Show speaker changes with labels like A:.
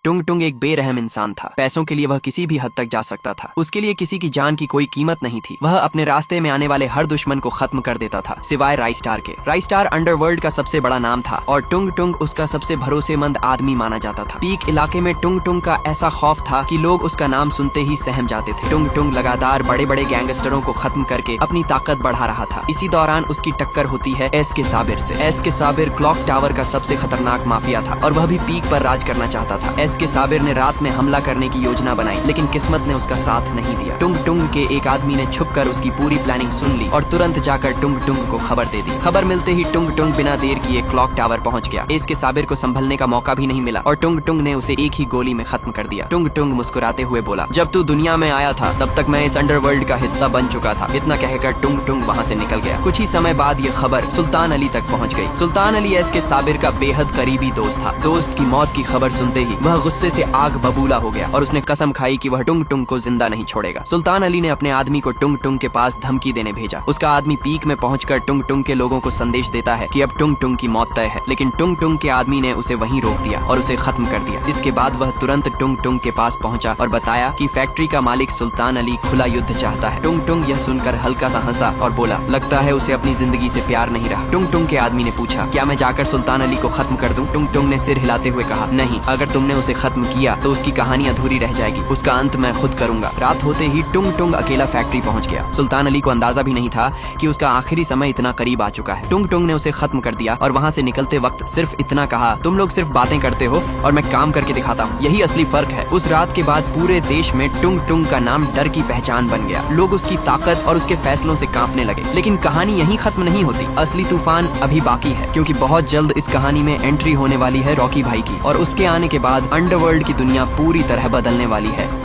A: टुंग टुंग एक बेरहम इंसान था। पैसों के लिए वह किसी भी हद तक जा सकता था। उसके लिए किसी की जान की कोई कीमत नहीं थी। वह अपने रास्ते में आने वाले हर दुश्मन को खत्म कर देता था, सिवाय राइस्टार के। राइस्टार अंडरवर्ल्ड का सबसे बड़ा नाम था और टुंग टुंग उसका सबसे भरोसेमंद आदमी माना जाता था। पीक इलाके में टुंग टुंग का ऐसा खौफ था कि लोग उसका नाम सुनते ही सहम जाते थे। टुंग टुंग लगातार बड़े बड़े गैंगस्टरों को खत्म करके अपनी ताकत बढ़ा रहा था। इसी दौरान उसकी टक्कर होती है एस के साबिर से। एस के साबिर क्लॉक टावर का सबसे खतरनाक माफिया था और वह भी पीक पर राज करना चाहता था। एस के साबिर ने रात में हमला करने की योजना बनाई, लेकिन किस्मत ने उसका साथ नहीं दिया। टुंग टुंग के एक आदमी ने छुपकर उसकी पूरी प्लानिंग सुन ली और तुरंत जाकर टुंग टुंग को खबर दे दी। खबर मिलते ही टुंग टुंग बिना देर किए क्लॉक टावर पहुंच गया। एस के साबिर को संभलने का मौका भी नहीं मिला और टुंग टुंग ने उसे एक ही गोली में खत्म कर दिया। टुंग टुंग मुस्कुराते हुए बोला, जब तू दुनिया में आया था तब तक मैं इस अंडरवर्ल्ड का हिस्सा बन चुका था। इतना कहकर टुंग टुंग वहाँ से निकल गया। कुछ ही समय बाद ये खबर सुल्तान अली तक पहुँच गई। सुल्तान अली एस के साबिर का बेहद करीबी दोस्त था। दोस्त की मौत की खबर सुनते ही वह गुस्से से आग बबूला हो गया और उसने कसम खाई कि वह टुंग टुंग को जिंदा नहीं छोड़ेगा। सुल्तान अली ने अपने आदमी को टुंग टुंग के पास धमकी देने भेजा। उसका आदमी पीक में पहुंचकर टुंग टुंग के लोगों को संदेश देता है कि अब टुंग टुंग की मौत तय है, लेकिन टुंग टुंग के आदमी ने उसे वहीं रोक दिया और उसे खत्म कर दिया। इसके बाद वह तुरंत टुंग टुंग के पास पहुंचा और बताया कि फैक्ट्री का मालिक सुल्तान अली खुला युद्ध चाहता है। टुंग टुंग यह सुनकर हल्का सा हंसा और बोला, लगता है उसे अपनी जिंदगी से प्यार नहीं रहा। टुंग टुंग के आदमी ने पूछा, क्या मैं जाकर सुल्तान अली को खत्म कर दूं? टुंग टुंग ने सिर हिलाते हुए कहा, नहीं, अगर तुमने उसे खत्म किया तो उसकी कहानी अधूरी रह जाएगी। उसका अंत मैं खुद करूंगा। रात होते ही टुंग टुंग अकेला फैक्ट्री पहुंच गया। सुल्तान अली को अंदाजा भी नहीं था कि उसका आखिरी समय इतना करीब आ चुका है। टुंग टुंग ने उसे खत्म कर दिया और वहाँ से निकलते वक्त सिर्फ इतना कहा, तुम लोग सिर्फ बातें करते हो और मैं काम करके दिखाता हूँ, यही असली फर्क है। उस रात के बाद पूरे देश में टुंग टुंग का नाम डर की पहचान बन गया। लोग उसकी ताकत और उसके फैसलों से कांपने लगे। लेकिन कहानी यहीं खत्म नहीं होती। असली तूफान अभी बाकी है, क्योंकि बहुत जल्द इस कहानी में एंट्री होने वाली है रॉकी भाई की और उसके आने के बाद अंडरवर्ल्ड की दुनिया पूरी तरह बदलने वाली है।